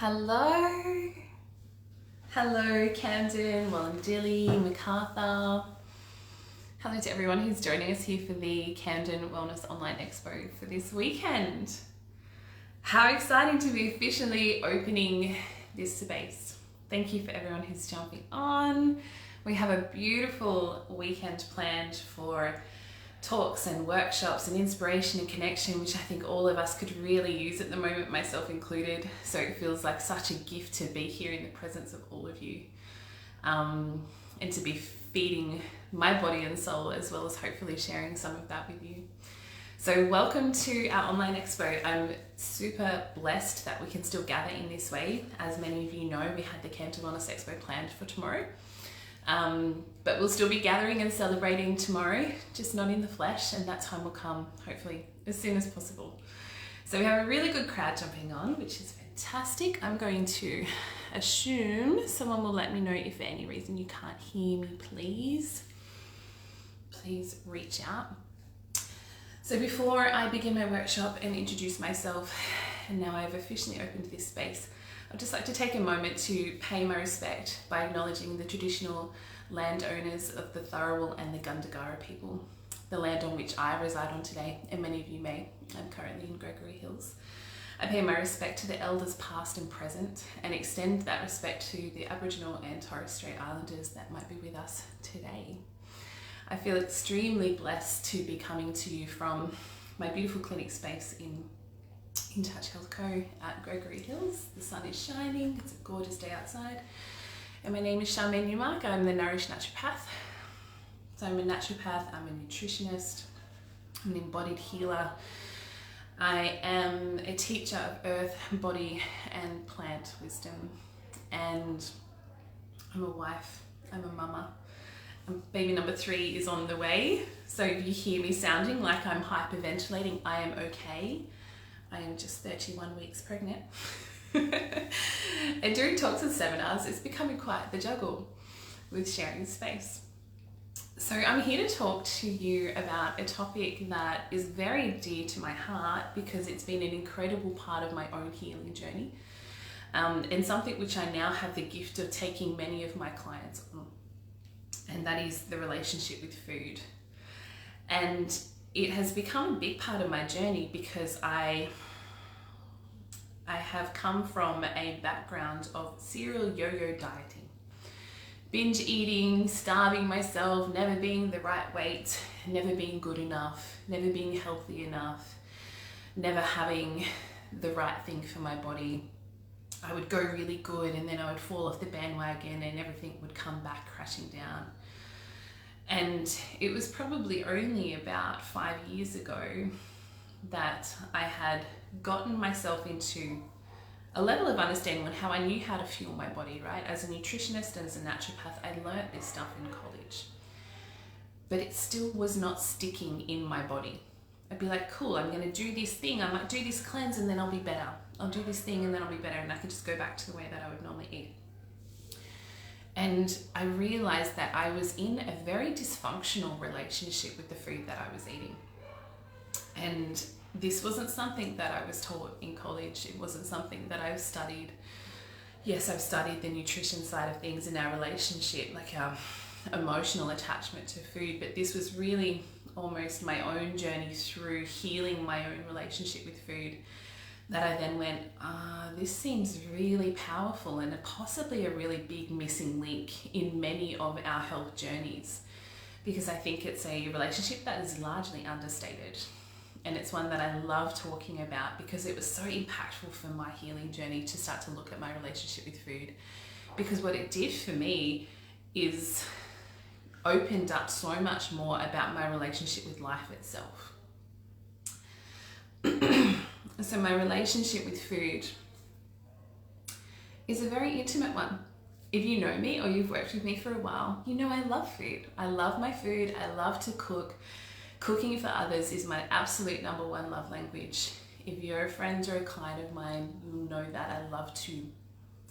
Hello. Hello, Camden, Wallandilly, Macarthur. Hello to everyone who's joining us here for the Camden Wellness Online Expo for this weekend. How exciting to be officially opening this space. Thank you for everyone who's jumping on. We have a beautiful weekend planned for talks and workshops and inspiration and connection, which I think all of us could really use at the moment, myself included. So it feels like such a gift to be here in the presence of all of you, and to be feeding my body and soul, as well as hopefully sharing some of that with you. So welcome to our online expo. I'm super blessed that we can still gather in this way. As many of you know, we had the Camden Wellness Expo planned for tomorrow. But we'll still be gathering and celebrating tomorrow, just not in the flesh, and that time will come hopefully as soon as possible. So we have a really good crowd jumping on, which is fantastic. I'm going to assume someone will let me know if for any reason you can't hear me, please reach out. So before I begin my workshop and introduce myself, and now I've officially opened this space, I'd just like to take a moment to pay my respect by acknowledging the traditional landowners of the Dharawal and the Gundagara people, the land on which I reside on today, and many of you may. I'm currently in Gregory Hills. I pay my respect to the elders past and present, and extend that respect to the Aboriginal and Torres Strait Islanders that might be with us today. I feel extremely blessed to be coming to you from my beautiful clinic space in Touch Health Co at Gregory Hills. The sun is shining, it's a gorgeous day outside. And my name is Charmaine Newmark. I'm the Nourishing Naturopath. So I'm a naturopath, I'm a nutritionist, I'm an embodied healer. I am a teacher of earth, body and plant wisdom. And I'm a wife, I'm a mama. Baby number 3 is on the way. So if you hear me sounding like I'm hyperventilating, I am okay. I am just 31 weeks pregnant. And during talks and seminars, it's becoming quite the juggle with sharing space. So I'm here to talk to you about a topic that is very dear to my heart because it's been an incredible part of my own healing journey, and something which I now have the gift of taking many of my clients on, and that is the relationship with food. And it has become a big part of my journey because I have come from a background of serial yo-yo dieting, binge eating, starving myself, never being the right weight, never being good enough, never being healthy enough, never having the right thing for my body. I would go really good and then I would fall off the bandwagon and everything would come back crashing down. And it was probably only about 5 years ago that I had gotten myself into a level of understanding on how I knew how to fuel my body, right? As a nutritionist and as a naturopath, I learnt this stuff in college, but it still was not sticking in my body. I'd be like, cool, I'm going to do this thing. I might do this cleanse and then I'll be better. I'll do this thing and then I'll be better. And I could just go back to the way that I would normally eat. And I realized that I was in a very dysfunctional relationship with the food that I was eating. And this wasn't something that I was taught in college. It wasn't something that I've studied. Yes, I've studied the nutrition side of things in our relationship, like our emotional attachment to food, but this was really almost my own journey through healing my own relationship with food, that I then went, this seems really powerful and possibly a really big missing link in many of our health journeys, because I think it's a relationship that is largely understated. And it's one that I love talking about because it was so impactful for my healing journey to start to look at my relationship with food. Because what it did for me is opened up so much more about my relationship with life itself. So my relationship with food is a very intimate one. If you know me or you've worked with me for a while, you know I love food. I love my food. I love to cook. Cooking for others is my absolute #1 love language. If you're a friend or a client of mine, you'll know that I love to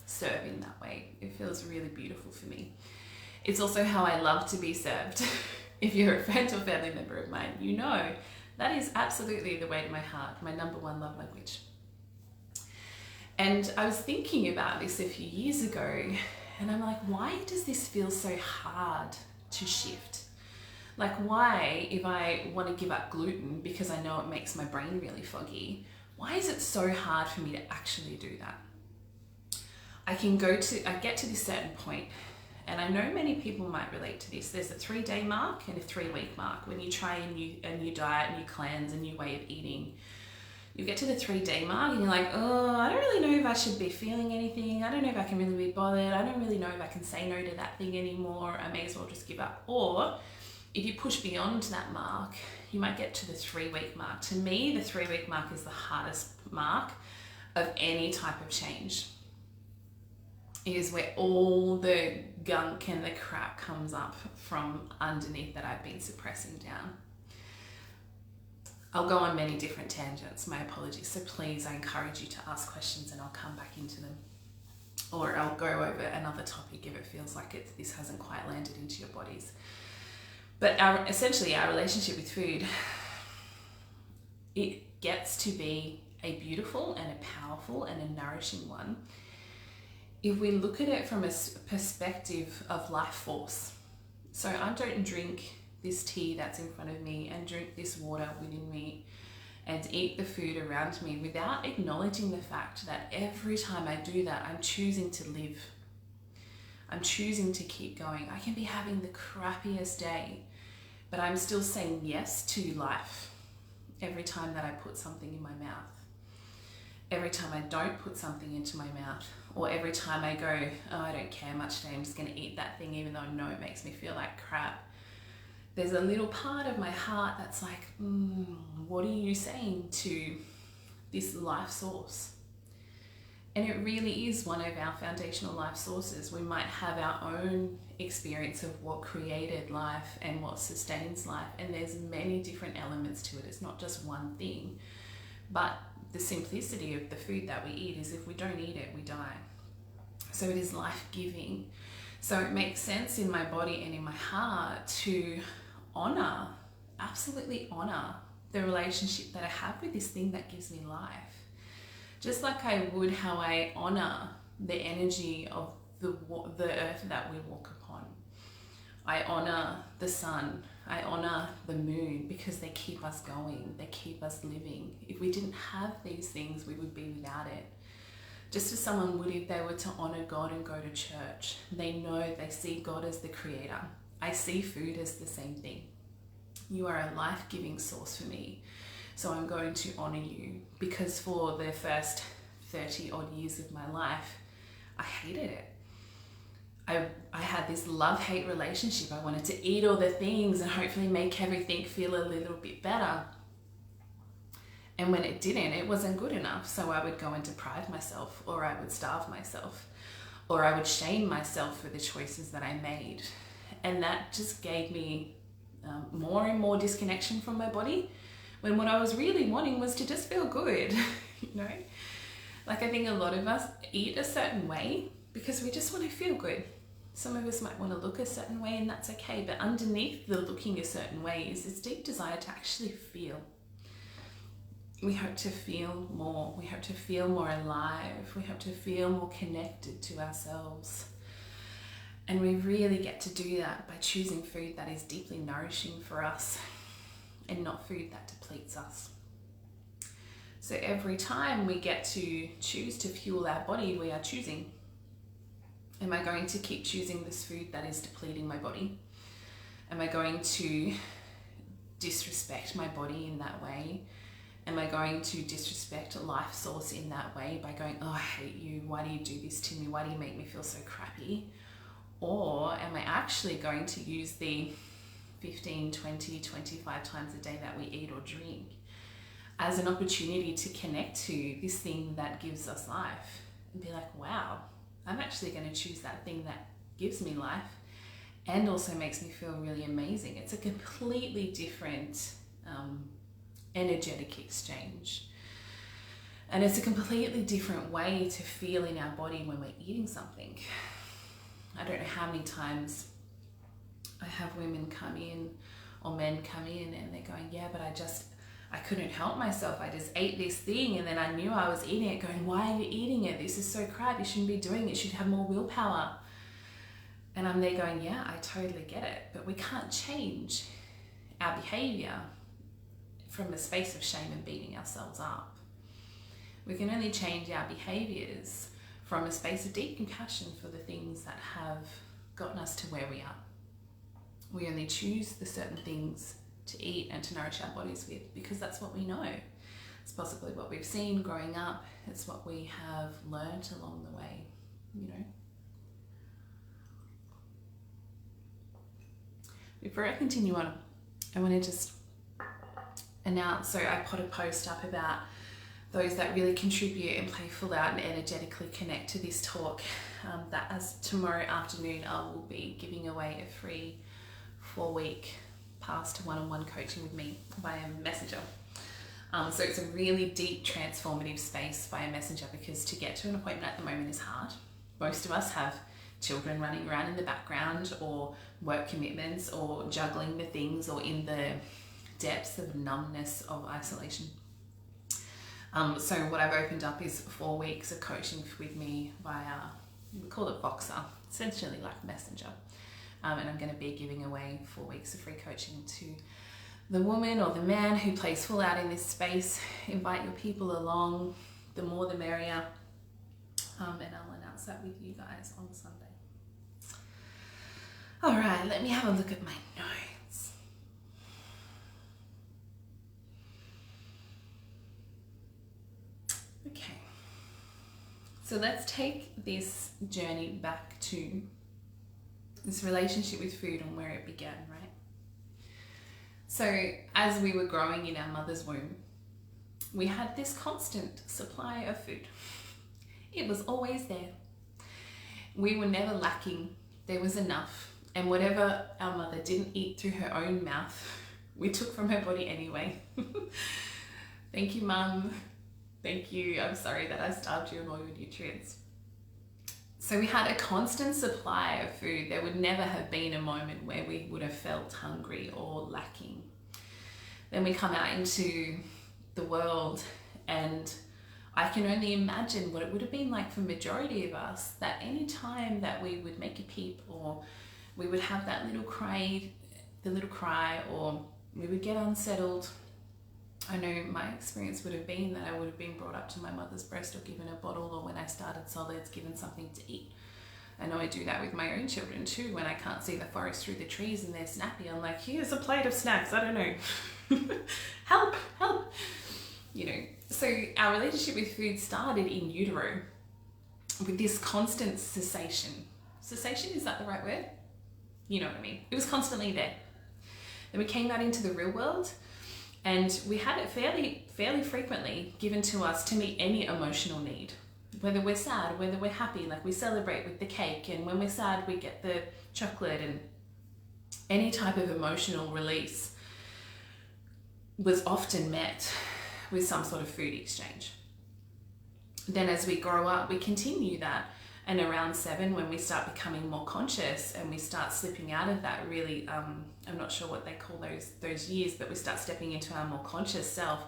serve in that way. It feels really beautiful for me. It's also how I love to be served. If you're a friend or family member of mine, you know that is absolutely the way to my heart, my #1 love language. And I was thinking about this a few years ago, and I'm like, why does this feel so hard to shift? Like, why, if I want to give up gluten because I know it makes my brain really foggy, why is it so hard for me to actually do that? I get to this certain point, and I know many people might relate to this. There's a 3-day mark and a 3-week mark when you try a new diet, a new cleanse, a new way of eating. You get to the 3-day mark and you're like, oh, I don't really know if I should be feeling anything. I don't know if I can really be bothered. I don't really know if I can say no to that thing anymore. I may as well just give up. Or if you push beyond that mark, you might get to the 3-week mark. To me, the 3-week mark is the hardest mark of any type of change. It is where all the gunk and the crap comes up from underneath that I've been suppressing down. I'll go on many different tangents, my apologies. So please, I encourage you to ask questions and I'll come back into them. Or I'll go over another topic if it feels like this hasn't quite landed into your bodies. But essentially our relationship with food, it gets to be a beautiful and a powerful and a nourishing one if we look at it from a perspective of life force. So I don't drink this tea that's in front of me and drink this water within me and eat the food around me without acknowledging the fact that every time I do that, I'm choosing to live. I'm choosing to keep going. I can be having the crappiest day, but I'm still saying yes to life every time that I put something in my mouth. Every time I don't put something into my mouth, or every time I go, oh, I don't care much today, I'm just going to eat that thing even though I know it makes me feel like crap. There's a little part of my heart that's like, what are you saying to this life source? And it really is one of our foundational life sources. We might have our own experience of what created life and what sustains life, and there's many different elements to it. It's not just one thing, but the simplicity of the food that we eat is if we don't eat it, we die. So it is life-giving. So it makes sense in my body and in my heart to honor, absolutely honor the relationship that I have with this thing that gives me life. Just like I would how I honor the energy of the earth that we walk upon. I honor the sun. I honor the moon because they keep us going. They keep us living. If we didn't have these things, we would be without it. Just as someone would if they were to honor God and go to church. They know, they see God as the creator. I see food as the same thing. You are a life-giving source for me. So I'm going to honor you, because for the first 30 odd years of my life, I hated it. I had this love-hate relationship. I wanted to eat all the things and hopefully make everything feel a little bit better. And when it didn't, it wasn't good enough. So I would go and deprive myself, or I would starve myself, or I would shame myself for the choices that I made. And that just gave me more and more disconnection from my body, when what I was really wanting was to just feel good, you know? Like, I think a lot of us eat a certain way because we just want to feel good. Some of us might want to look a certain way, and that's okay, but underneath the looking a certain way is this deep desire to actually feel. We hope to feel more. We hope to feel more alive. We hope to feel more connected to ourselves. And we really get to do that by choosing food that is deeply nourishing for us and not food that depletes us. So every time we get to choose to fuel our body, we are choosing. Am I going to keep choosing this food that is depleting my body? Am I going to disrespect my body in that way? Am I going to disrespect a life source in that way by going, oh, I hate you. Why do you do this to me? Why do you make me feel so crappy? Or am I actually going to use the 15, 20, 25 times a day that we eat or drink as an opportunity to connect to this thing that gives us life and be like, wow, I'm actually going to choose that thing that gives me life and also makes me feel really amazing. It's a completely different energetic exchange. And it's a completely different way to feel in our body when we're eating something. I don't know how many times I have women come in or men come in and they're going, yeah, but I couldn't help myself. I just ate this thing, and then I knew I was eating it going, why are you eating it? This is so crap. You shouldn't be doing it. You should have more willpower. And I'm there going, yeah, I totally get it. But we can't change our behavior from a space of shame and beating ourselves up. We can only change our behaviors from a space of deep compassion for the things that have gotten us to where we are. We only choose the certain things to eat and to nourish our bodies with because that's what we know. It's possibly what we've seen growing up. It's what we have learned along the way, you know. Before I continue on, I want to just announce, so I put a post up about those that really contribute and play full out and energetically connect to this talk, that as tomorrow afternoon I will be giving away a free 4-week pass to one-on-one coaching with me via Messenger. So it's a really deep transformative space via Messenger, because to get to an appointment at the moment is hard. Most of us have children running around in the background, or work commitments, or juggling the things, or in the depths of numbness of isolation. So what I've opened up is 4 weeks of coaching with me via, we call it Voxer, essentially like Messenger. And I'm going to be giving away 4 weeks of free coaching to the woman or the man who plays full out in this space. Invite your people along, the more the merrier. And I'll announce that with you guys on Sunday. All right, let me have a look at my notes. Okay, so let's take this journey back to this relationship with food and where it began, right? So as we were growing in our mother's womb, we had this constant supply of food. It was always there. We were never lacking. There was enough. And whatever our mother didn't eat through her own mouth, we took from her body anyway. Thank you, Mum. Thank you. I'm sorry that I starved you of all your nutrients. So we had a constant supply of food. There would never have been a moment where we would have felt hungry or lacking. Then we come out into the world, and I can only imagine what it would have been like for the majority of us, that any time that we would make a peep, or we would have that little cry, or we would get unsettled. I know my experience would have been that I would have been brought up to my mother's breast or given a bottle, or when I started solids, given something to eat. I know I do that with my own children too. When I can't see the forest through the trees and they're snappy, I'm like, here's a plate of snacks, I don't know. Help, help. You know, so our relationship with food started in utero with this constant cessation. Cessation, is that the right word? You know what I mean. It was constantly there. Then we came out into the real world, and we had it fairly frequently given to us to meet any emotional need. Whether we're sad, whether we're happy, like we celebrate with the cake, and when we're sad we get the chocolate, and any type of emotional release was often met with some sort of food exchange. Then as we grow up, we continue that. And around 7, when we start becoming more conscious and we start slipping out of that really, I'm not sure what they call those years, but we start stepping into our more conscious self,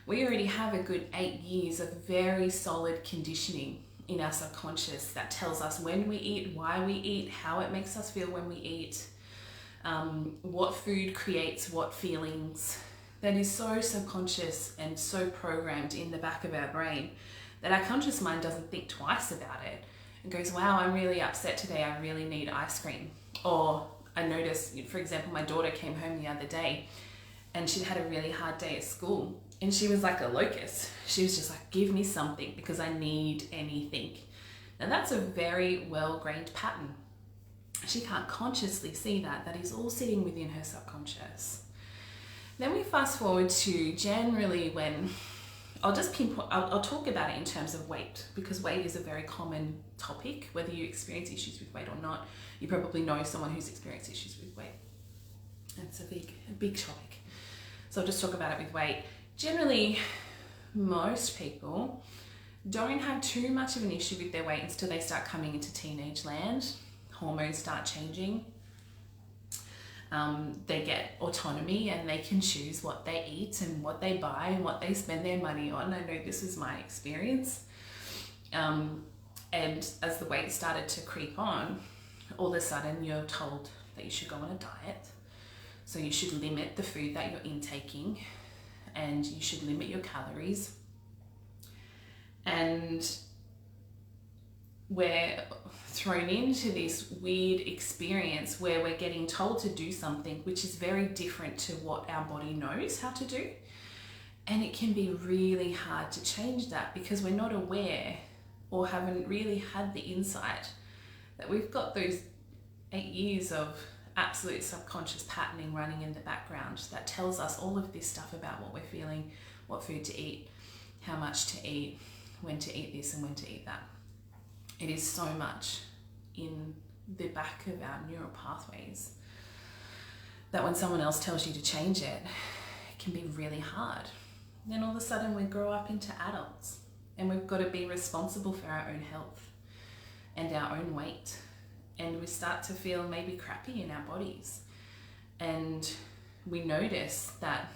we already have a good 8 years of very solid conditioning in our subconscious that tells us when we eat, why we eat, how it makes us feel when we eat, what food creates what feelings. That is so subconscious and so programmed in the back of our brain that our conscious mind doesn't think twice about it. It goes, wow, I'm really upset today, I really need ice cream. Or I noticed, for example, my daughter came home the other day and she'd had a really hard day at school, and she was like a locust. She was just like, give me something because I need anything. Now that's a very well-grained pattern. She can't consciously see that. That is all sitting within her subconscious. Then we fast forward to generally when, I'll just pinpoint, I'll talk about it in terms of weight, because weight is a very common topic. Whether you experience issues with weight or not, you probably know someone who's experienced issues with weight. It's a big topic. So I'll just talk about it with weight. Generally, most people don't have too much of an issue with their weight until they start coming into teenage land. Hormones start changing. They get autonomy and they can choose what they eat and what they buy and what they spend their money on. I know this is my experience. And as the weight started to creep on, all of a sudden you're told that you should go on a diet. So you should limit the food that you're intaking and you should limit your calories. And we're thrown into this weird experience where we're getting told to do something which is very different to what our body knows how to do. And it can be really hard to change that because we're not aware or haven't really had the insight that we've got those 8 years of absolute subconscious patterning running in the background that tells us all of this stuff about what we're feeling, what food to eat, how much to eat, when to eat this and when to eat that. It is so much in the back of our neural pathways that when someone else tells you to change it, it can be really hard. Then all of a sudden we grow up into adults and we've got to be responsible for our own health and our own weight. And we start to feel maybe crappy in our bodies. And we notice that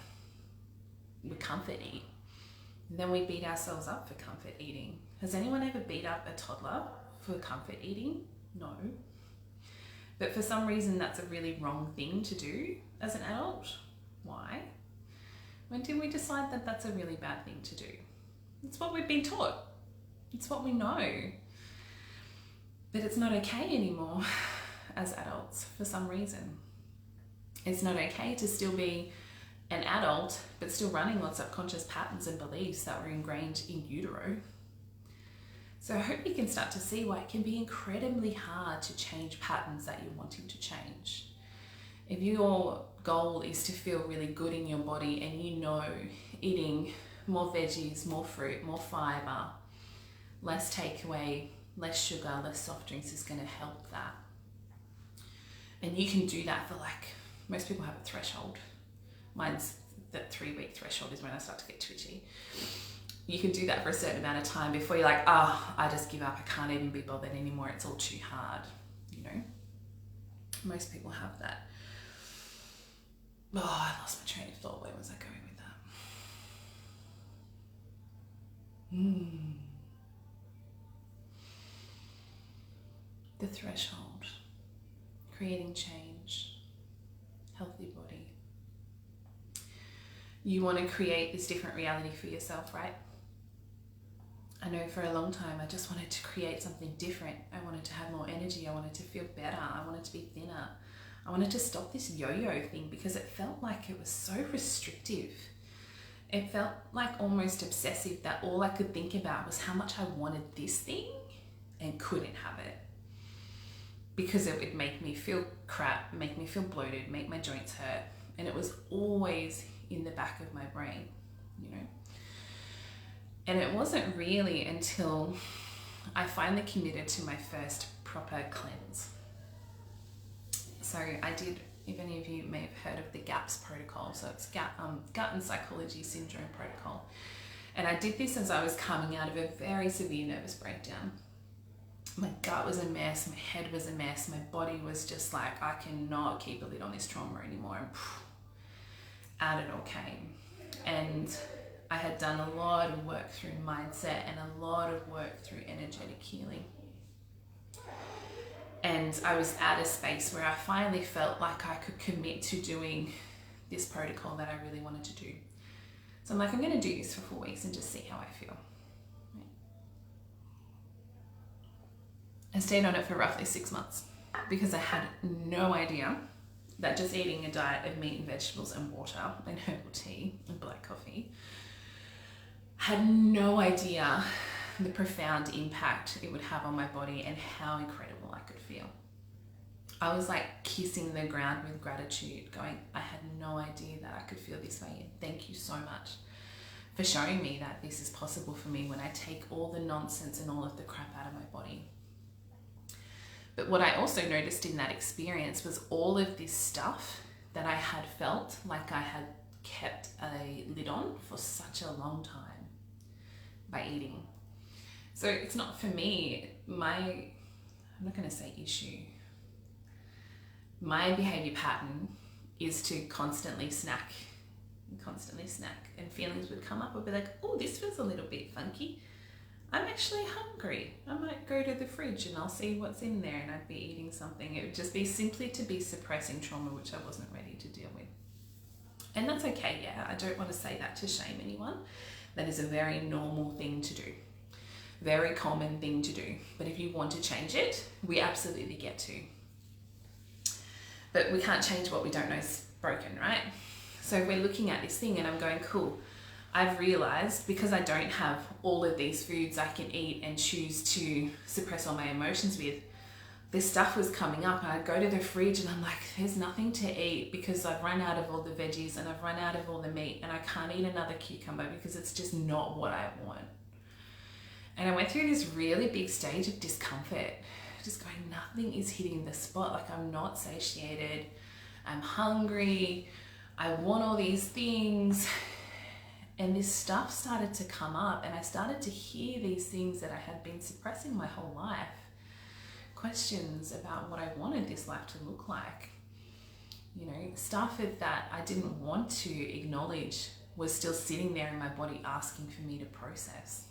we comfort eat. And then we beat ourselves up for comfort eating. Has anyone ever beat up a toddler for comfort eating? No. But for some reason that's a really wrong thing to do as an adult. Why? When did we decide that that's a really bad thing to do? It's what we've been taught. It's what we know. But it's not okay anymore as adults for some reason. It's not okay to still be an adult but still running on subconscious patterns and beliefs that were ingrained in utero. So I hope you can start to see why it can be incredibly hard to change patterns that you're wanting to change. If your goal is to feel really good in your body and you know eating more veggies, more fruit, more fiber, less takeaway, less sugar, less soft drinks is going to help that. And you can do that for most people have a threshold. Mine's that 3-week threshold is when I start to get twitchy. You can do that for a certain amount of time before you're like, I just give up. I can't even be bothered anymore. It's all too hard. Most people have that. I lost my train of thought. Where was I going with that? The threshold, creating change, healthy body. You want to create this different reality for yourself, right? I know for a long time I just wanted to create something different. I wanted to have more energy. I wanted to feel better. I wanted to be thinner. I wanted to stop this yo-yo thing because it felt like it was so restrictive. It felt like almost obsessive that all I could think about was how much I wanted this thing and couldn't have it. Because it would make me feel crap, make me feel bloated, make my joints hurt. And it was always in the back of my brain, And it wasn't really until I finally committed to my first proper cleanse. So I did, if any of you may have heard of the GAPS protocol, so it's gut and psychology syndrome protocol. And I did this as I was coming out of a very severe nervous breakdown. My gut was a mess, my head was a mess, my body was just like, I cannot keep a lid on this trauma anymore. And out it all came. And I had done a lot of work through mindset and a lot of work through energetic healing. And I was at a space where I finally felt like I could commit to doing this protocol that I really wanted to do. So I'm like, I'm going to do this for 4 weeks and just see how I feel. I stayed on it for roughly 6 months because I had no idea that just eating a diet of meat and vegetables and water and herbal tea and black coffee, had no idea the profound impact it would have on my body and how incredible I could feel. I was like kissing the ground with gratitude, going, I had no idea that I could feel this way, and thank you so much for showing me that this is possible for me when I take all the nonsense and all of the crap out of my body. But what I also noticed in that experience was all of this stuff that I had felt like I had kept a lid on for such a long time by eating. So it's not for me, I'm not going to say issue. My behavior pattern is to constantly snack, and feelings would come up. I'd be like, oh, this feels a little bit funky. I'm actually hungry. I might go to the fridge and I'll see what's in there, and I'd be eating something. It would just be simply to be suppressing trauma, which I wasn't ready to deal with. And that's okay, yeah. I don't want to say that to shame anyone. That is a very normal thing to do. Very common thing to do. But if you want to change it, we absolutely get to. But we can't change what we don't know is broken, right? So we're looking at this thing and I'm going, cool. I've realized because I don't have all of these foods I can eat and choose to suppress all my emotions with, this stuff was coming up, and I'd go to the fridge and I'm like, there's nothing to eat because I've run out of all the veggies and I've run out of all the meat, and I can't eat another cucumber because it's just not what I want. And I went through this really big stage of discomfort, just going, nothing is hitting the spot. Like, I'm not satiated, I'm hungry, I want all these things. And this stuff started to come up, and I started to hear these things that I had been suppressing my whole life. Questions about what I wanted this life to look like. You know, stuff that I didn't want to acknowledge was still sitting there in my body asking for me to process.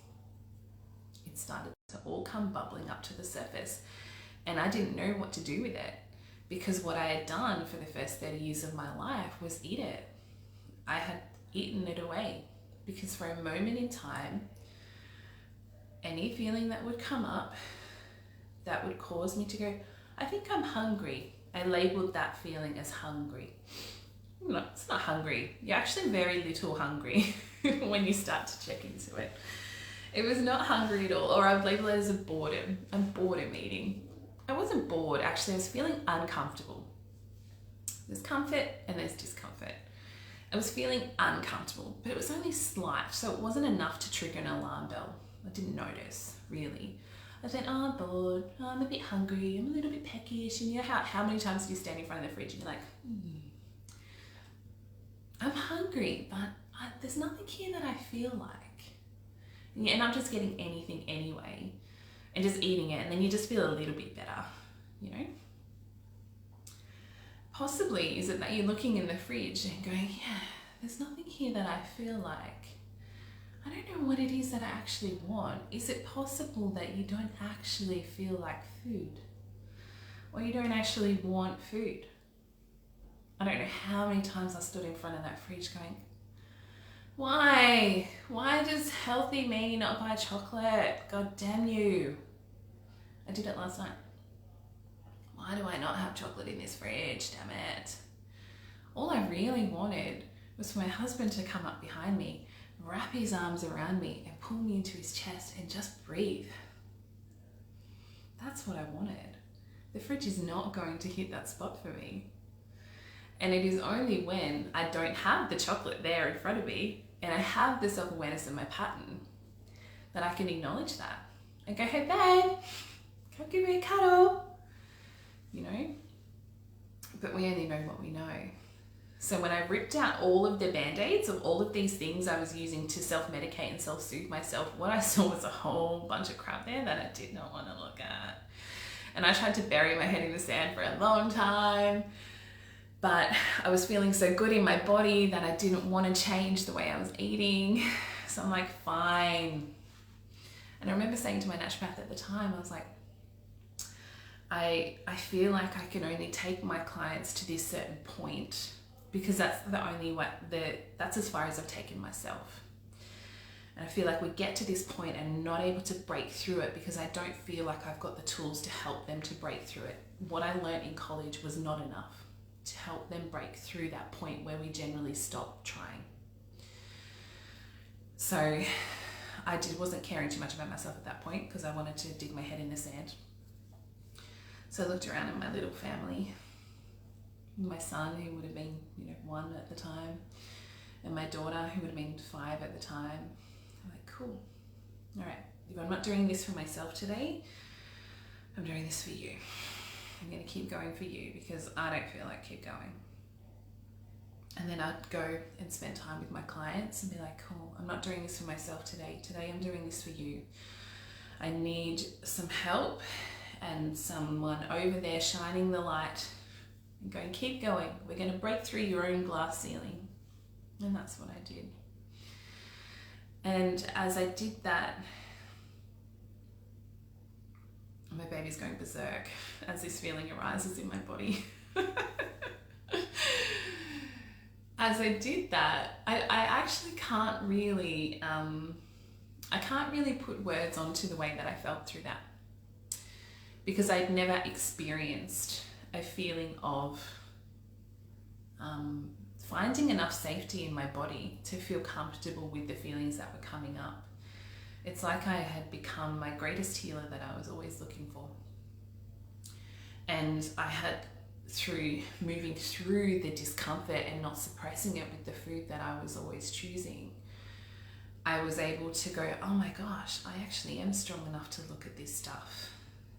It started to all come bubbling up to the surface, and I didn't know what to do with it, because what I had done for the first 30 years of my life was eat it. I had eaten it away, because for a moment in time, any feeling that would come up that would cause me to go, I think I'm hungry. I labeled that feeling as hungry. No, it's not hungry. You're actually very little hungry when you start to check into it. It was not hungry at all. Or I would label it as a boredom. I'm boredom eating. I wasn't bored, actually. I was feeling uncomfortable. There's comfort and there's discomfort. I was feeling uncomfortable, but it was only slight, so it wasn't enough to trigger an alarm bell. I didn't notice, really. I said, oh, I'm bored, oh, I'm a bit hungry, I'm a little bit peckish. And you know how many times do you stand in front of the fridge and you're like, I'm hungry, but there's nothing here that I feel like. And I'm just getting anything anyway and just eating it, and then you just feel a little bit better, you know? Possibly is it that you're looking in the fridge and going, yeah, there's nothing here that I feel like. I don't know what it is that I actually want. Is it possible that you don't actually feel like food? Or you don't actually want food? I don't know how many times I stood in front of that fridge going, why? Why does healthy me not buy chocolate? God damn you. I did it last night. Why do I not have chocolate in this fridge? Damn it. All I really wanted was for my husband to come up behind me, wrap his arms around me and pull me into his chest and just breathe. That's what I wanted. The fridge is not going to hit that spot for me. And it is only when I don't have the chocolate there in front of me and I have the self-awareness of my pattern that I can acknowledge that and go, hey babe, come give me a cuddle, you know? But we only know what we know. So when I ripped out all of the band-aids of all of these things I was using to self-medicate and self-soothe myself, what I saw was a whole bunch of crap there that I did not want to look at. And I tried to bury my head in the sand for a long time, but I was feeling so good in my body that I didn't want to change the way I was eating. So I'm like, fine. And I remember saying to my naturopath at the time, I was like, I feel like I can only take my clients to this certain point, because that's the only way, that's as far as I've taken myself. And I feel like we get to this point and not able to break through it because I don't feel like I've got the tools to help them to break through it. What I learned in college was not enough to help them break through that point where we generally stop trying. So I wasn't caring too much about myself at that point because I wanted to dig my head in the sand. So I looked around at my little family, my son, who would have been 1 at the time, and my daughter, who would have been 5 at the time. I'm like, cool. All right, if I'm not doing this for myself today, I'm doing this for you. I'm going to keep going for you because I don't feel like keep going. And then I'd go and spend time with my clients and be like, cool, I'm not doing this for myself today. Today I'm doing this for you. I need some help and someone over there shining the light and going, keep going. We're going to break through your own glass ceiling. And that's what I did. And as I did that, my baby's going berserk as this feeling arises in my body. As I did that, I actually can't really, I can't really put words onto the way that I felt through that, because I'd never experienced a feeling of finding enough safety in my body to feel comfortable with the feelings that were coming up. It's like I had become my greatest healer that I was always looking for. And I had, through moving through the discomfort and not suppressing it with the food that I was always choosing, I was able to go, oh my gosh, I actually am strong enough to look at this stuff.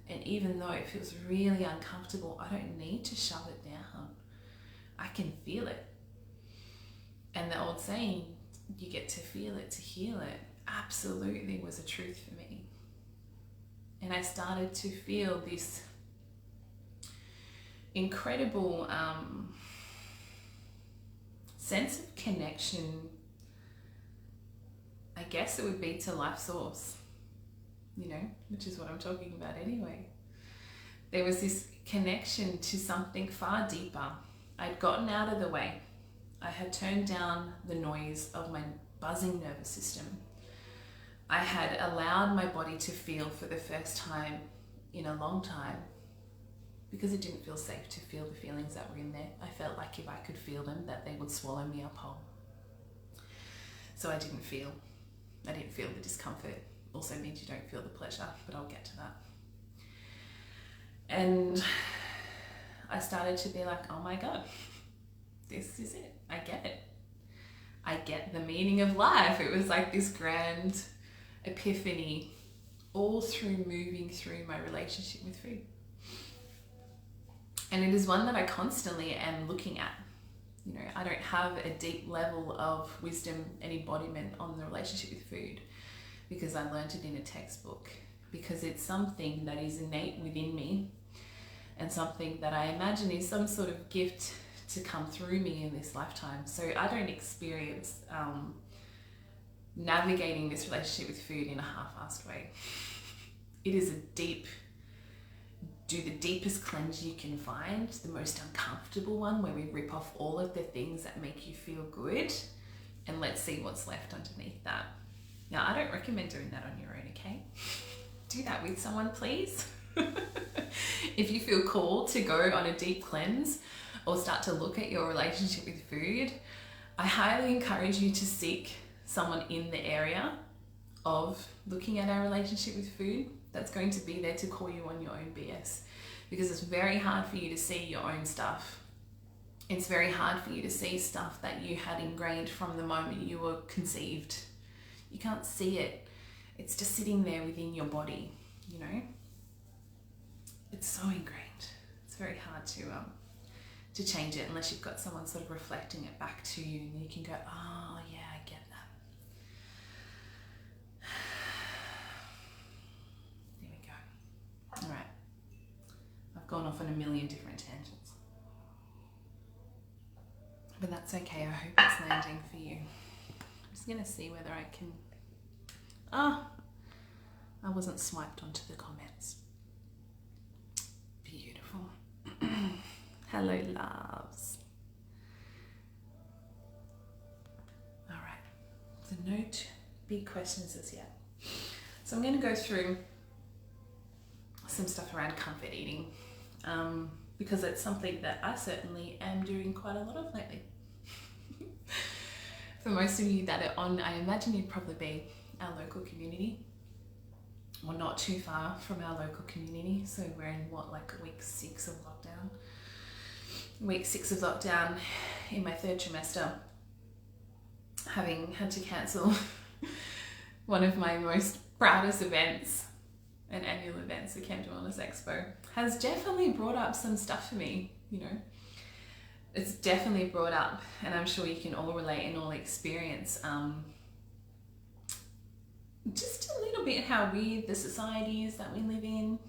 And even though it feels really uncomfortable, I don't need to shove it down. I can feel it. And the old saying, you get to feel it to heal it, absolutely was a truth for me. And I started to feel this incredible sense of connection, I guess it would be, to life source, you know, which is what I'm talking about anyway. There was this connection to something far deeper. I'd gotten out of the way. I had turned down the noise of my buzzing nervous system. I had allowed my body to feel for the first time in a long time, because it didn't feel safe to feel the feelings that were in there. I felt like if I could feel them, that they would swallow me up whole. So I didn't feel. I didn't feel the discomfort. Also means you don't feel the pleasure, but I'll get to that. And I started to be like, oh my God, this is it. I get it. I get the meaning of life. It was like this grand epiphany, all through moving through my relationship with food. And it is one that I constantly am looking at. You know, I don't have a deep level of wisdom and embodiment on the relationship with food because I learned it in a textbook, because it's something that is innate within me and something that I imagine is some sort of gift to come through me in this lifetime. So I don't experience navigating this relationship with food in a half-assed way. It is a deep, do the deepest cleanse you can find, the most uncomfortable one, where we rip off all of the things that make you feel good, and let's see what's left underneath that. Now, I don't recommend doing that on your own, okay? Do that with someone, please. If you feel called to go on a deep cleanse or start to look at your relationship with food, I highly encourage you to seek someone in the area of looking at our relationship with food that's going to be there to call you on your own BS, because it's very hard for you to see your own stuff. It's very hard for you to see stuff that you had ingrained from the moment you were conceived. You can't see it. It's just sitting there within your body, you know? It's so ingrained. It's very hard to change it unless you've got someone sort of reflecting it back to you, and you can go, oh yeah, I get that. There we go. All right. I've gone off on a million different tangents. But that's okay. I hope it's landing for you. I'm just going to see whether I can... I wasn't swiped onto the comments. Beautiful. Hello, loves. All right. So no big questions as yet. So I'm going to go through some stuff around comfort eating, because it's something that I certainly am doing quite a lot of lately. For most of you that are on, I imagine you'd probably be our local community, or not too far from our local community. So we're in like week 6 of lockdown. Week 6 of lockdown in my 3rd trimester, having had to cancel one of my most proudest events, an annual event, the Camden Wellness Expo, has definitely brought up some stuff for me, you know. It's definitely brought up, and I'm sure you can all relate and all experience just a little bit how weird the society is that we live in.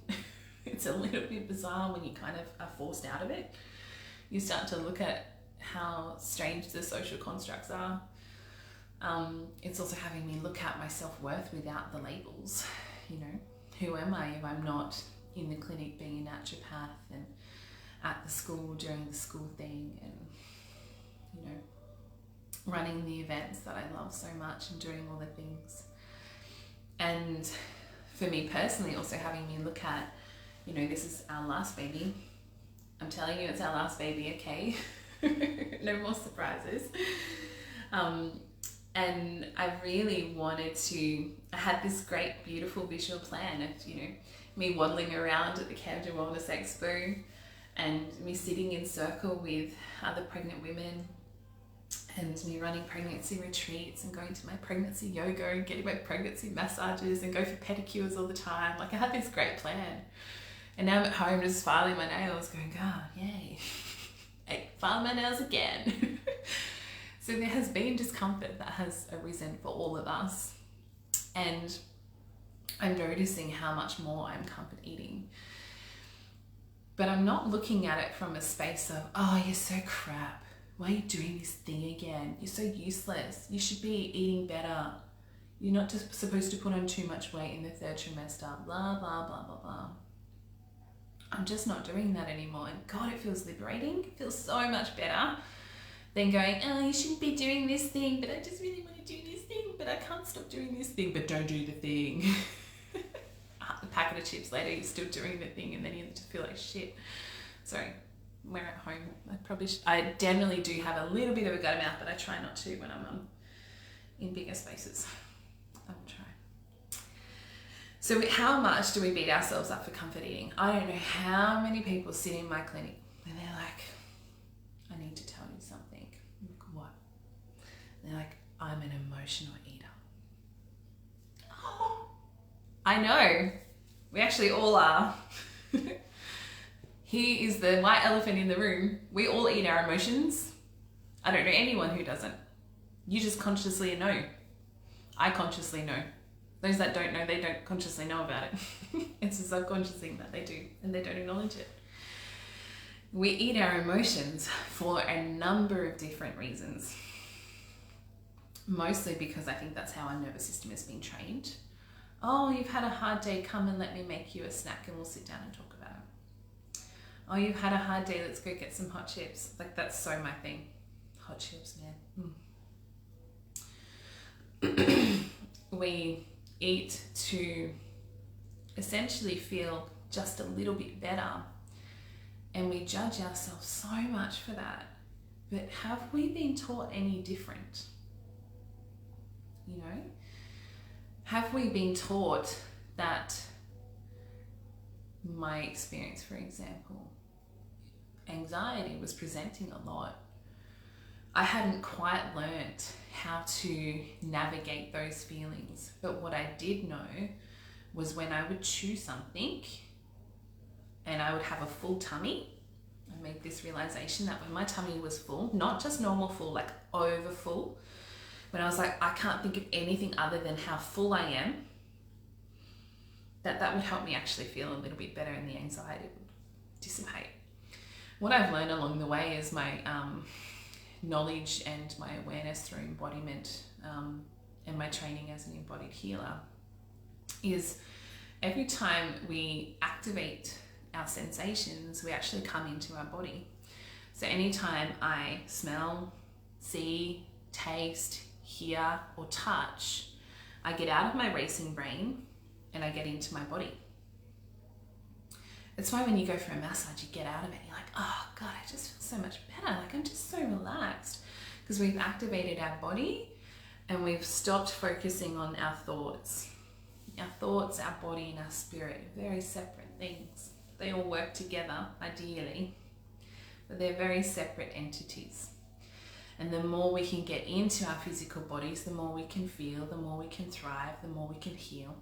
It's a little bit bizarre when you kind of are forced out of it. you start to look at how strange the social constructs are. It's also having me look at my self-worth without the labels. You know, who am I if I'm not in the clinic being a naturopath and at the school doing the school thing and, you know, running the events that I love so much and doing all the things. And for me personally, also having me look at, you know, this is our last baby. I'm telling you, it's our last baby, okay? No more surprises. And I really wanted to, I had this great, beautiful visual plan of, you know, me waddling around at the Camden Wellness Expo and me sitting in circle with other pregnant women and me running pregnancy retreats and going to my pregnancy yoga and getting my pregnancy massages and go for pedicures all the time. Like I had this great plan. And now I'm at home just filing my nails going, oh, yay. Hey, file my nails again. So there has been discomfort that has arisen for all of us. And I'm noticing how much more I'm comfort eating. But I'm not looking at it from a space of, oh, you're so crap. Why are you doing this thing again? You're so useless. You should be eating better. You're not just supposed to put on too much weight in the 3rd trimester. Blah, blah, blah, blah, blah. I'm just not doing that anymore. And God, it feels liberating. It feels so much better than going, oh, you shouldn't be doing this thing, but I just really want to do this thing, but I can't stop doing this thing, but don't do the thing. A packet of chips later, you're still doing the thing, and then you just feel like shit. Sorry, we're at home. I generally do have a little bit of a gutter mouth, but I try not to when I'm in bigger spaces. I will try. So how much do we beat ourselves up for comfort eating? I don't know how many people sit in my clinic and they're like, I need to tell you something. I'm like, what? They're like, I'm an emotional eater. Oh, I know. We actually all are. He is the white elephant in the room. We all eat our emotions. I don't know anyone who doesn't. You just consciously know. I consciously know. Those that don't know, they don't consciously know about it. It's a subconscious thing that they do, and they don't acknowledge it. We eat our emotions for a number of different reasons. Mostly because I think that's how our nervous system has been trained. Oh, you've had a hard day, come and let me make you a snack and we'll sit down and talk about it. Oh, you've had a hard day, let's go get some hot chips. Like, that's so my thing. Hot chips, man. We eat to essentially feel just a little bit better, and we judge ourselves so much for that. But have we been taught any different? You know, have we been taught that, my experience, for example, anxiety was presenting a lot. I hadn't quite learned how to navigate those feelings. But what I did know was when I would chew something and I would have a full tummy, I made this realization that when my tummy was full, not just normal full, like over full, when I was like, I can't think of anything other than how full I am, that would help me actually feel a little bit better and the anxiety would dissipate. What I've learned along the way is my knowledge and my awareness through embodiment and my training as an embodied healer is every time we activate our sensations, we actually come into our body. So anytime I smell, see, taste, hear, or touch, I get out of my racing brain and I get into my body. It's why when you go for a massage, you get out of it, you're like, oh God, I just feel so much better. Like, I'm just so relaxed because we've activated our body and we've stopped focusing on our thoughts. Our thoughts, our body, and our spirit are very separate things. They all work together, ideally, but they're very separate entities. And the more we can get into our physical bodies, the more we can feel, the more we can thrive, the more we can heal.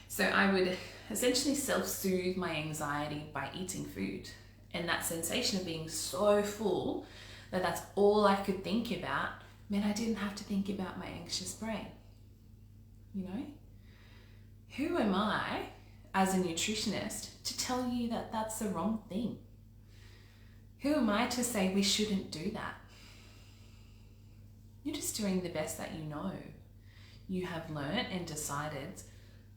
So I would essentially self-soothe my anxiety by eating food. And that sensation of being so full that that's all I could think about meant I didn't have to think about my anxious brain. You know? Who am I as a nutritionist to tell you that that's the wrong thing? Who am I to say we shouldn't do that? You're just doing the best that you know. You have learnt and decided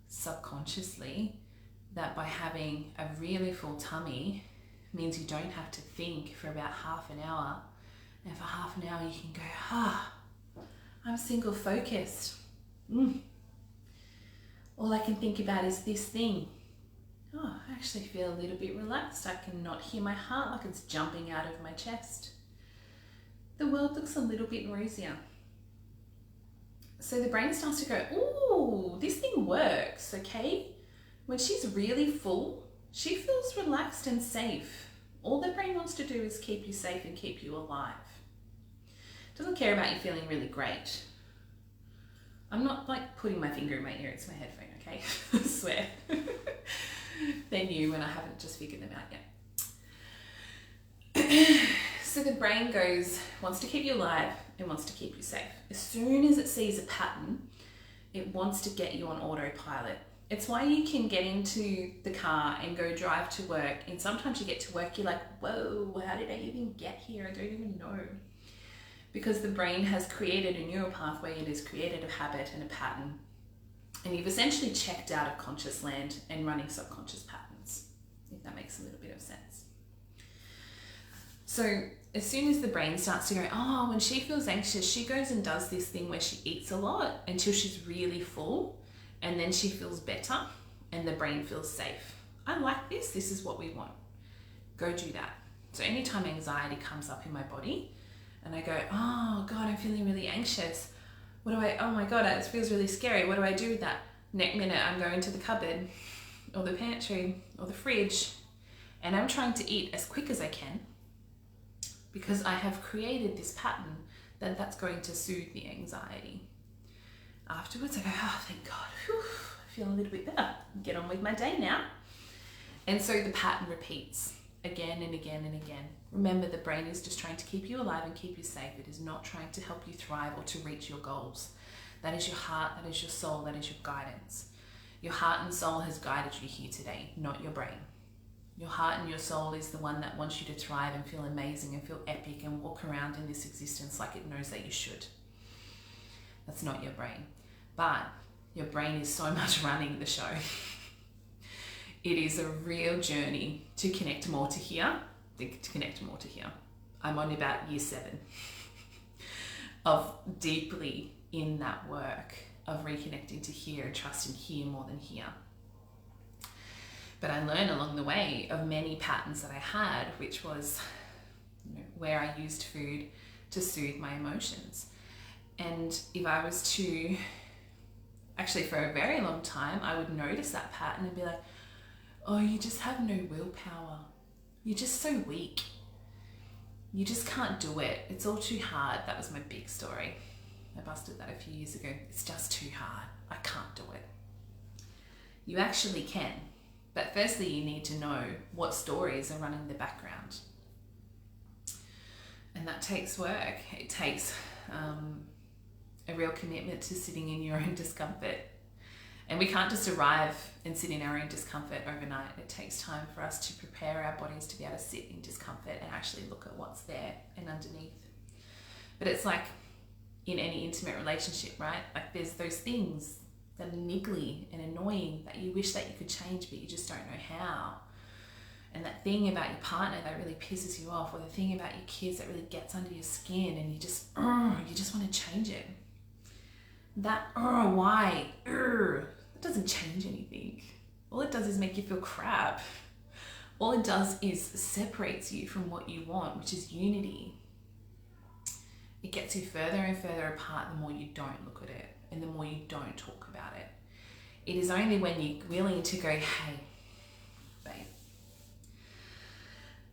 subconsciously that by having a really full tummy means you don't have to think for about half an hour. And for half an hour you can go, I'm single focused. All I can think about is this thing. I actually feel a little bit relaxed. I can not hear my heart like it's jumping out of my chest. The world looks a little bit rosier. So the brain starts to go, ooh, this thing works, okay? When she's really full, she feels relaxed and safe. All the brain wants to do is keep you safe and keep you alive. It doesn't care about you feeling really great. I'm not like putting my finger in my ear, it's my headphone, okay? I swear. They're new and I haven't just figured them out yet. So the brain wants to keep you alive and wants to keep you safe. As soon as it sees a pattern, it wants to get you on autopilot. It's why you can get into the car and go drive to work, and sometimes you get to work, you're like, whoa, how did I even get here? I don't even know. Because the brain has created a neural pathway, it has created a habit and a pattern, and you've essentially checked out of conscious land and running subconscious patterns, if that makes a little bit of sense. So as soon as the brain starts to go, when she feels anxious, she goes and does this thing where she eats a lot until she's really full, and then she feels better and the brain feels safe. I like this, this is what we want. Go do that. So anytime anxiety comes up in my body and I go, oh God, I'm feeling really anxious. Oh my God, it feels really scary. What do I do with that? Next minute I'm going to the cupboard or the pantry or the fridge and I'm trying to eat as quick as I can because I have created this pattern that's going to soothe the anxiety. Afterwards I go, thank God, I feel a little bit better. Get on with my day now. And so the pattern repeats again and again and again. Remember, the brain is just trying to keep you alive and keep you safe. It is not trying to help you thrive or to reach your goals. That is your heart, that is your soul, that is your guidance. Your heart and soul has guided you here today, not your brain. Your heart and your soul is the one that wants you to thrive and feel amazing and feel epic and walk around in this existence like it knows that you should. That's not your brain. But your brain is so much running the show. It is a real journey to connect more to here. I'm on about year 7 of deeply in that work of reconnecting to here and trusting here more than here. But I learned along the way of many patterns that I had, which was where I used food to soothe my emotions. And if I was to, actually for a very long time, I would notice that pattern and be like, oh, you just have no willpower. You're just so weak. You just can't do it. It's all too hard. That was my big story. I busted that a few years ago. It's just too hard. I can't do it. You actually can. But firstly, you need to know what stories are running in the background. And that takes work. It takes a real commitment to sitting in your own discomfort. And we can't just arrive and sit in our own discomfort overnight. It takes time for us to prepare our bodies to be able to sit in discomfort and actually look at what's there and underneath. But it's like in any intimate relationship, right? Like there's those things that are niggly and annoying that you wish that you could change, but you just don't know how. And that thing about your partner that really pisses you off, or the thing about your kids that really gets under your skin and you just want to change it. That why? It doesn't change anything. All it does is make you feel crap. All it does is separates you from what you want, which is unity. It gets you further and further apart the more you don't look at it and the more you don't talk about it. It is only when you're willing to go, hey, babe,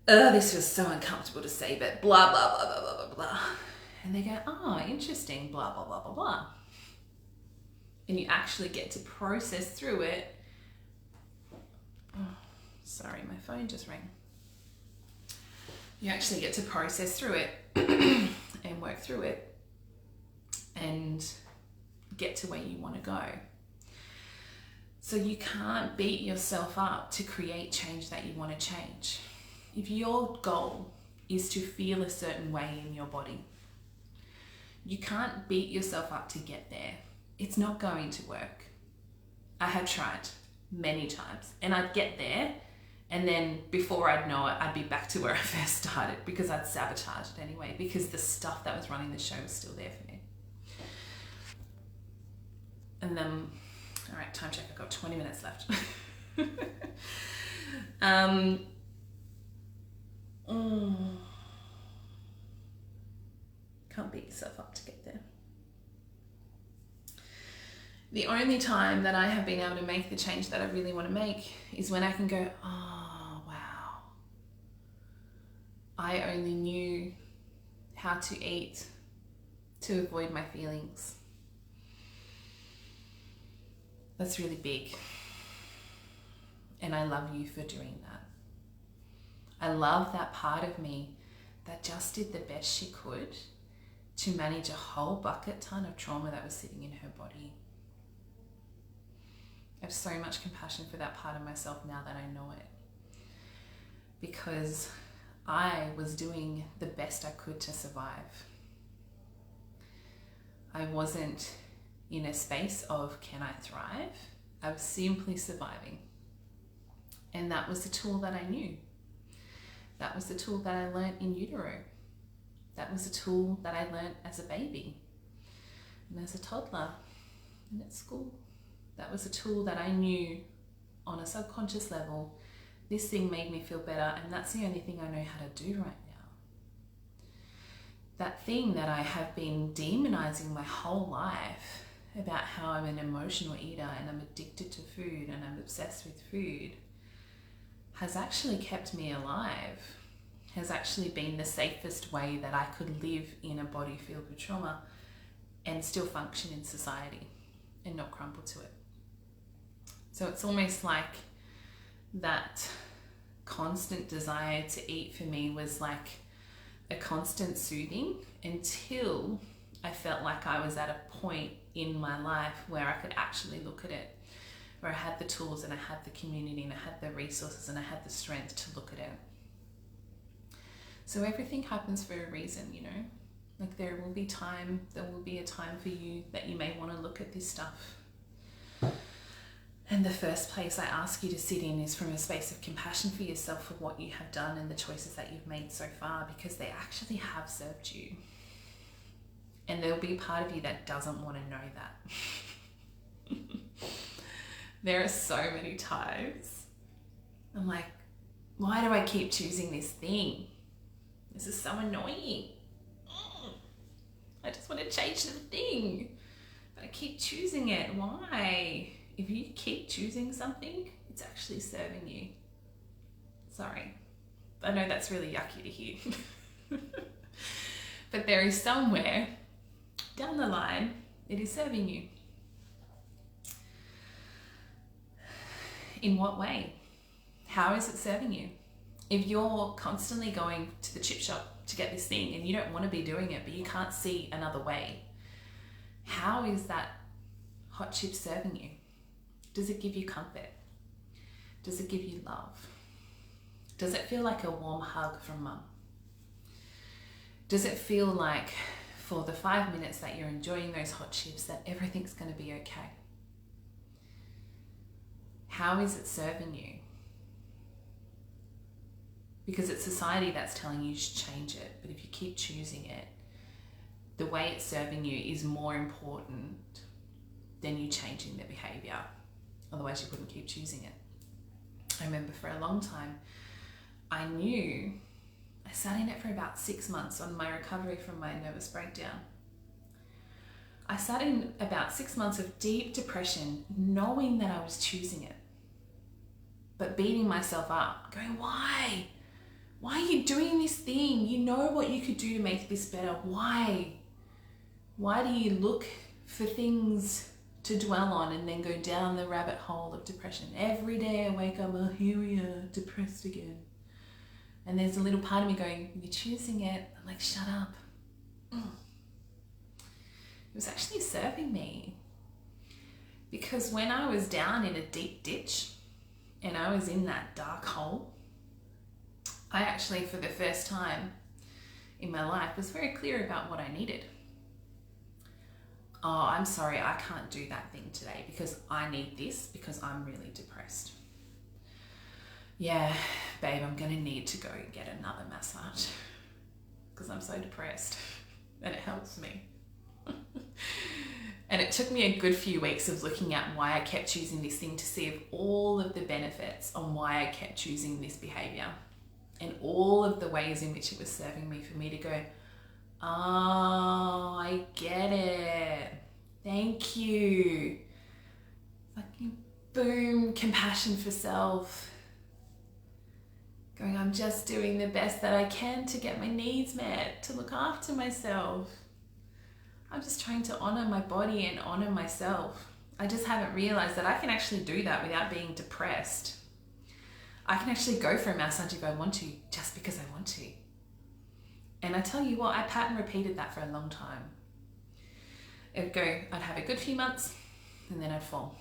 this feels so uncomfortable to say, but blah, blah, blah, blah, blah, blah, blah. And they go, oh, interesting, blah, blah, blah, blah, blah. And you actually get to process through it. Oh, sorry, my phone just rang. You actually get to process through it and work through it and get to where you want to go. So you can't beat yourself up to create change that you want to change. If your goal is to feel a certain way in your body. You can't beat yourself up to get there. It's not going to work. I had tried many times, and I'd get there, and then before I'd know it, I'd be back to where I first started because I'd sabotaged it anyway, because the stuff that was running the show was still there for me. And then, all right, time check, I've got 20 minutes left. Can't beat yourself up to get there. The only time that I have been able to make the change that I really want to make is when I can go, oh, wow. I only knew how to eat to avoid my feelings. That's really big. And I love you for doing that. I love that part of me that just did the best she could to manage a whole bucket ton of trauma that was sitting in her body. I have so much compassion for that part of myself now that I know it, because I was doing the best I could to survive. I wasn't in a space of, can I thrive? I was simply surviving. And that was the tool that I knew. That was the tool that I learned in utero. That was the tool that I learned as a baby and as a toddler and at school. That was a tool that I knew on a subconscious level. This thing made me feel better, and that's the only thing I know how to do right now. That thing that I have been demonizing my whole life about how I'm an emotional eater and I'm addicted to food and I'm obsessed with food has actually kept me alive, has actually been the safest way that I could live in a body filled with trauma and still function in society and not crumble to it. So it's almost like that constant desire to eat for me was like a constant soothing until I felt like I was at a point in my life where I could actually look at it, where I had the tools and I had the community and I had the resources and I had the strength to look at it. So everything happens for a reason, you know? Like there will be a time for you that you may want to look at this stuff. And the first place I ask you to sit in is from a space of compassion for yourself for what you have done and the choices that you've made so far, because they actually have served you. And there'll be a part of you that doesn't want to know that. There are so many times I'm like, why do I keep choosing this thing? This is so annoying. I just want to change the thing, but I keep choosing it. Why? If you keep choosing something, it's actually serving you. Sorry. I know that's really yucky to hear. But there is somewhere down the line, it is serving you. In what way? How is it serving you? If you're constantly going to the chip shop to get this thing and you don't want to be doing it, but you can't see another way, how is that hot chip serving you? Does it give you comfort? Does it give you love? Does it feel like a warm hug from mum? Does it feel like for the 5 minutes that you're enjoying those hot chips that everything's going to be okay? How is it serving you? Because it's society that's telling you to change it, but if you keep choosing it, the way it's serving you is more important than you changing the behavior. Otherwise you wouldn't keep choosing it. I remember for a long time, I sat in it for about 6 months on my recovery from my nervous breakdown. I sat in about 6 months of deep depression, knowing that I was choosing it, but beating myself up, going, why? Why are you doing this thing? You know what you could do to make this better. Why? Why do you look for things to dwell on and then go down the rabbit hole of depression? Every day I wake up, oh, here we are, depressed again. And there's a little part of me going, you're choosing it. I'm like, shut up. It was actually serving me. Because when I was down in a deep ditch and I was in that dark hole, I actually, for the first time in my life, was very clear about what I needed. Oh, I'm sorry, I can't do that thing today because I need this because I'm really depressed. Yeah, babe, I'm gonna need to go get another massage because I'm so depressed, and it helps me. And it took me a good few weeks of looking at why I kept choosing this thing to see if all of the benefits on why I kept choosing this behavior and all of the ways in which it was serving me, for me to go, oh, I get it. Thank you. Fucking boom, compassion for self. Going, I'm just doing the best that I can to get my needs met, to look after myself. I'm just trying to honor my body and honor myself. I just haven't realized that I can actually do that without being depressed. I can actually go for a massage if I want to, just because I want to. And I tell you what, I pattern repeated that for a long time. I'd have a good few months and then I'd fall.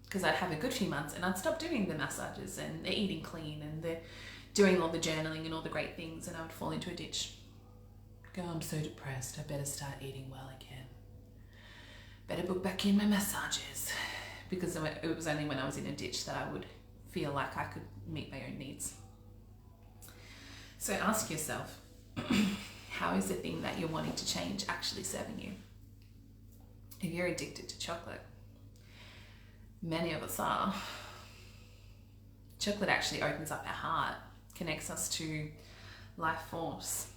Because I'd have a good few months and I'd stop doing the massages and the eating clean and the doing all the journaling and all the great things, and I would fall into a ditch. Go, I'm so depressed, I better start eating well again. Better book back in my massages. Because it was only when I was in a ditch that I would feel like I could meet my own needs. So ask yourself, how is the thing that you're wanting to change actually serving you? If you're addicted to chocolate, many of us are. Chocolate actually opens up our heart, connects us to life force,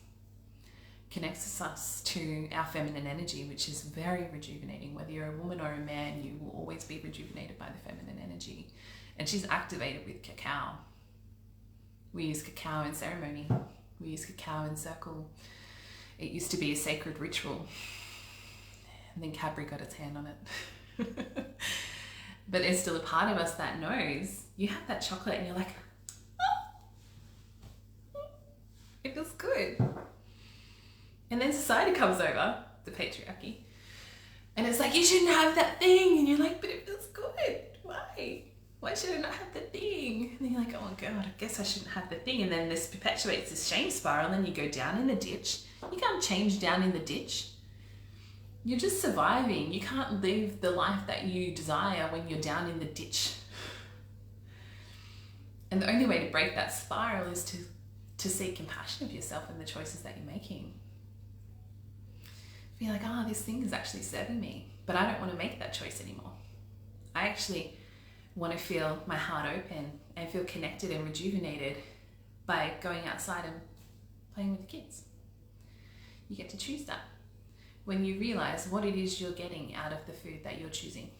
connects us to our feminine energy, which is very rejuvenating. Whether you're a woman or a man, you will always be rejuvenated by the feminine energy. And she's activated with cacao. We use cacao in ceremony. We use cacao in circle. It used to be a sacred ritual. And then Cadbury got its hand on it. But there's still a part of us that knows you have that chocolate and you're like, oh, it feels good. And then society comes over, the patriarchy, and it's like, you shouldn't have that thing. And you're like, but it feels good. Why? Why should I not have the thing? And then you're like, oh God, I guess I shouldn't have the thing. And then this perpetuates this shame spiral, and then you go down in the ditch. You can't change down in the ditch. You're just surviving. You can't live the life that you desire when you're down in the ditch. And the only way to break that spiral is to seek compassion of yourself and the choices that you're making. Be like, oh, this thing is actually serving me, but I don't want to make that choice anymore. I actually want to feel my heart open and feel connected and rejuvenated by going outside and playing with the kids. You get to choose that when you realize what it is you're getting out of the food that you're choosing.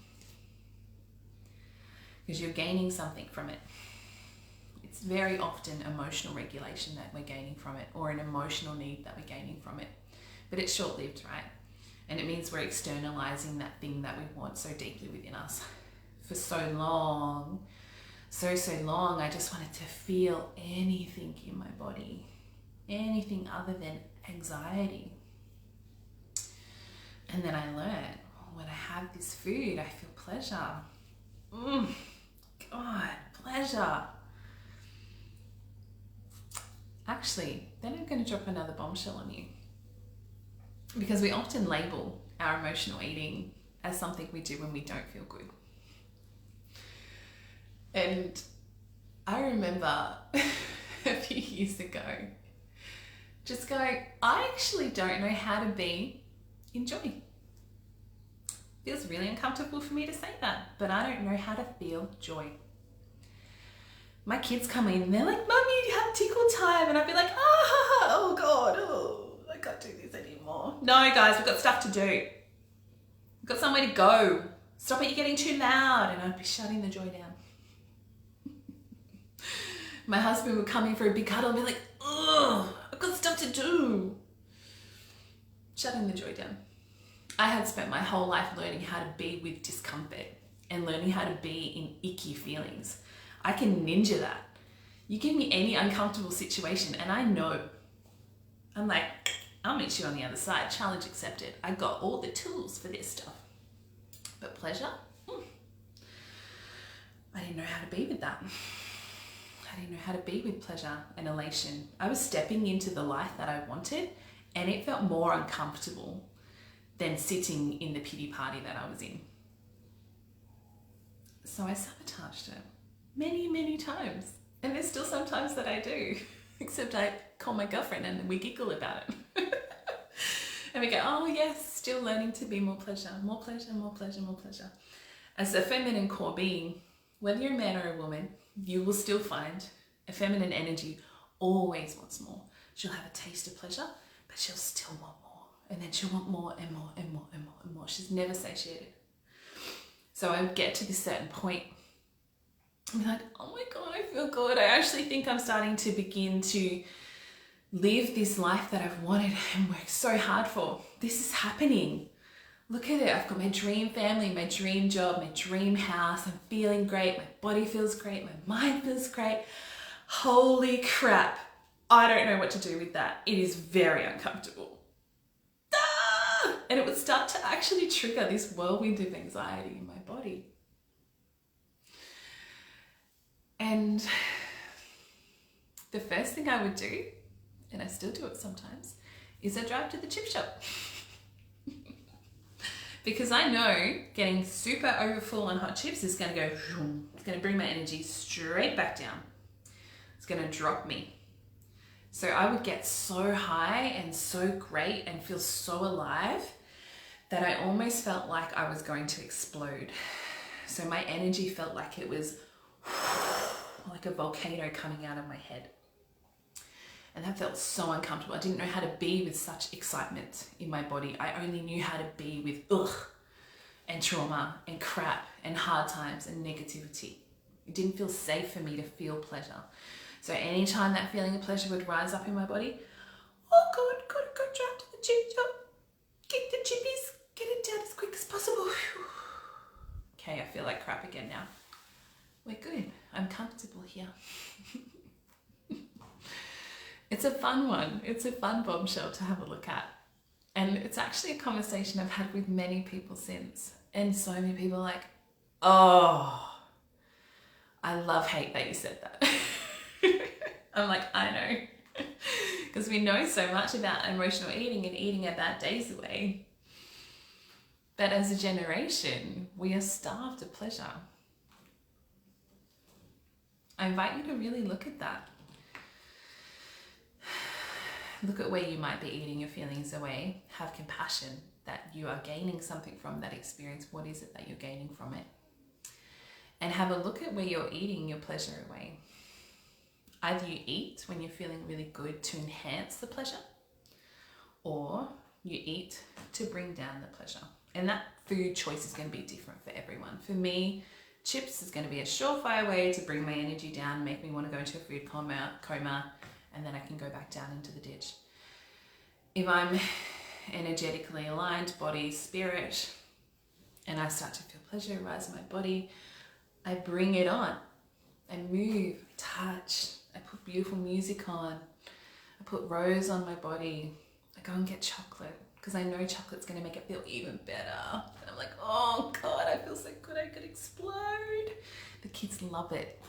Because you're gaining something from it. It's very often emotional regulation that we're gaining from it, or an emotional need that we're gaining from it. But it's short-lived, right? And it means we're externalizing that thing that we want so deeply within us. For so long, so long, I just wanted to feel anything in my body, anything other than anxiety. And then I learned, when I have this food, I feel pleasure. God, pleasure. Actually, then I'm going to drop another bombshell on you. Because we often label our emotional eating as something we do when we don't feel good. And I remember a few years ago just going, I actually don't know how to be in joy. Feels really uncomfortable for me to say that, but I don't know how to feel joy. My kids come in and they're like, Mummy, you have tickle time. And I'd be like, oh God, I can't do this anymore. No, guys, we've got stuff to do. We've got somewhere to go. Stop it, you're getting too loud. And I'd be shutting the joy down. My husband would come in for a big cuddle and be like, ugh, I've got stuff to do. Shutting the joy down. I had spent my whole life learning how to be with discomfort and learning how to be in icky feelings. I can ninja that. You give me any uncomfortable situation and I know. I'm like, I'll meet you on the other side. Challenge accepted. I got all the tools for this stuff. But pleasure? I didn't know how to be with that. I didn't know how to be with pleasure and elation. I was stepping into the life that I wanted, and it felt more uncomfortable than sitting in the pity party that I was in. So I sabotaged it many, many times. And there's still some times that I do, except I call my girlfriend and we giggle about it. And we go, oh yes, still learning to be more pleasure, more pleasure, more pleasure, more pleasure. As a feminine core being, whether you're a man or a woman, you will still find a feminine energy always wants more. She'll have a taste of pleasure, but she'll still want more. And then she'll want more and more and more and more and more. She's never satiated. So I would get to this certain point and be like, oh my God, I feel good. I actually think I'm starting to begin to live this life that I've wanted and worked so hard for. This is happening. Look at it. I've got my dream family, my dream job, my dream house. I'm feeling great. My body feels great. My mind feels great. Holy crap. I don't know what to do with that. It is very uncomfortable. And it would start to actually trigger this whirlwind of anxiety in my body. And the first thing I would do, and I still do it sometimes, is I drive to the chip shop. Because I know getting super overfull on hot chips is going to go, it's going to bring my energy straight back down. It's going to drop me. So I would get so high and so great and feel so alive that I almost felt like I was going to explode. So my energy felt like it was like a volcano coming out of my head. And that felt so uncomfortable. I didn't know how to be with such excitement in my body. I only knew how to be with ugh and trauma and crap and hard times and negativity. It didn't feel safe for me to feel pleasure. So anytime that feeling of pleasure would rise up in my body, oh God, gotta go drive to the chip shop, get the chippies, get it down as quick as possible. Okay, I feel like crap again now. We're good. I'm comfortable here. It's a fun one. It's a fun bombshell to have a look at. And it's actually a conversation I've had with many people since. And so many people are like, oh, I love hate that you said that. I'm like, I know. Because we know so much about emotional eating and eating our bad days away. But as a generation, we are starved of pleasure. I invite you to really look at that. Look at where you might be eating your feelings away. Have compassion that you are gaining something from that experience. What is it that you're gaining from it? And have a look at where you're eating your pleasure away. Either you eat when you're feeling really good to enhance the pleasure, or you eat to bring down the pleasure. And that food choice is going to be different for everyone. For me, chips is going to be a surefire way to bring my energy down, make me want to go into a food coma, and then I can go back down into the ditch. If I'm energetically aligned, body, spirit, and I start to feel pleasure rise in my body, I bring it on. I move, touch, I put beautiful music on, I put rose on my body, I go and get chocolate because I know chocolate's going to make it feel even better. And I'm like, oh God, I feel so good, I could explode. The kids love it.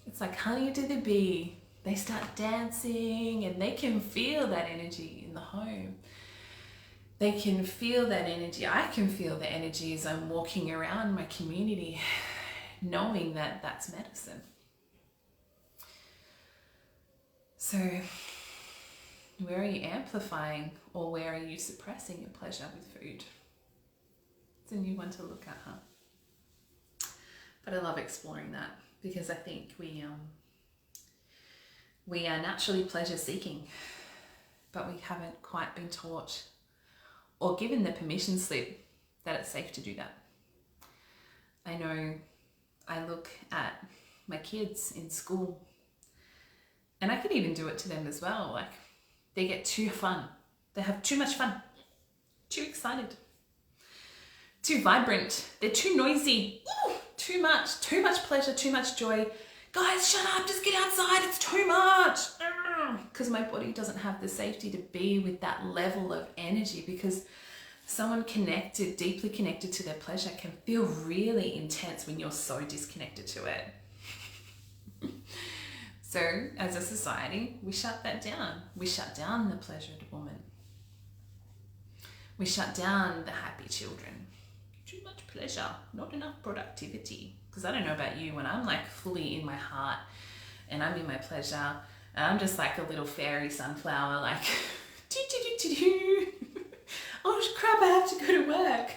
It's like honey to the bee. They start dancing and they can feel that energy in the home. They can feel that energy. I can feel the energy as I'm walking around my community, knowing that that's medicine. So where are you amplifying or where are you suppressing your pleasure with food? It's a new one to look at, huh? But I love exploring that because I think we are naturally pleasure seeking, but we haven't quite been taught or given the permission slip that it's safe to do that. I know I look at my kids in school, and I could even do it to them as well. Like, they get too fun. They have too much fun, too excited, too vibrant. They're too noisy. Ooh, too much pleasure, too much joy. Guys, shut up, just get outside, it's too much. Because my body doesn't have the safety to be with that level of energy, because someone connected, deeply connected to their pleasure can feel really intense when you're so disconnected to it. So as a society, we shut that down. We shut down the pleasured woman. We shut down the happy children. Too much pleasure, not enough productivity. Because I don't know about you, when I'm like fully in my heart and I'm in my pleasure, I'm just like a little fairy sunflower, like, oh crap, I have to go to work.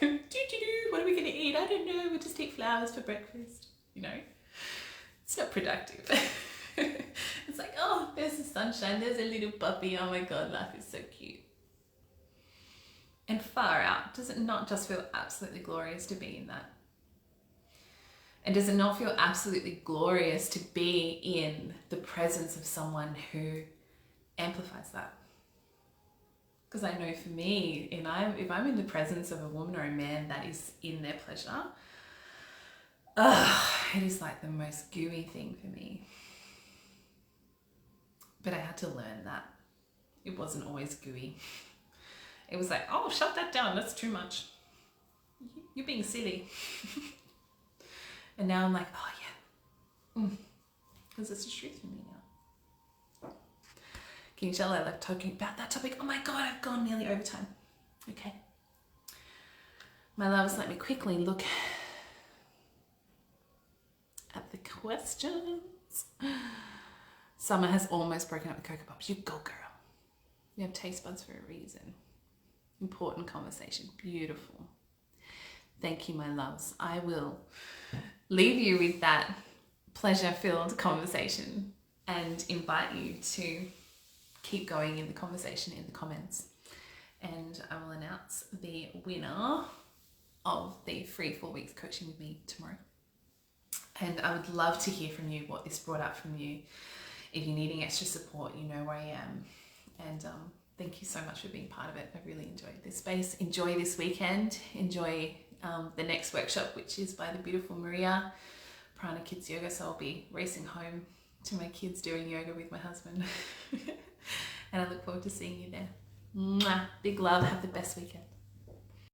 What are we going to eat? I don't know. We'll just eat flowers for breakfast. You know, it's not productive. It's like, oh, there's the sunshine. There's a little puppy. Oh my God, life is so cute. And far out, does it not just feel absolutely glorious to be in that? And does it not feel absolutely glorious to be in the presence of someone who amplifies that? Because I know for me, if I'm in the presence of a woman or a man that is in their pleasure, it is like the most gooey thing for me. But I had to learn that it wasn't always gooey. It was like, oh, shut that down. That's too much. You're being silly. And now I'm like, oh yeah. Because it's the truth for me now. Can you tell I like talking about that topic? Oh my God, I've gone nearly over time. Okay. My loves, let me quickly look at the questions. Summer has almost broken up with Cocoa Pops. You go, girl. You have taste buds for a reason. Important conversation. Beautiful. Thank you, my loves. I will leave you with that pleasure-filled conversation and invite you to keep going in the conversation in the comments. And I will announce the winner of the free 4 weeks coaching with me tomorrow. And I would love to hear from you what this brought up from you. If you're needing extra support, you know where I am. And thank you so much for being part of it. I really enjoyed this space. Enjoy this weekend. Enjoy the next workshop, which is by the beautiful Maria, Prana Kids Yoga. So I'll be racing home to my kids doing yoga with my husband. And I look forward to seeing you there. Mwah. Big love. Have the best weekend.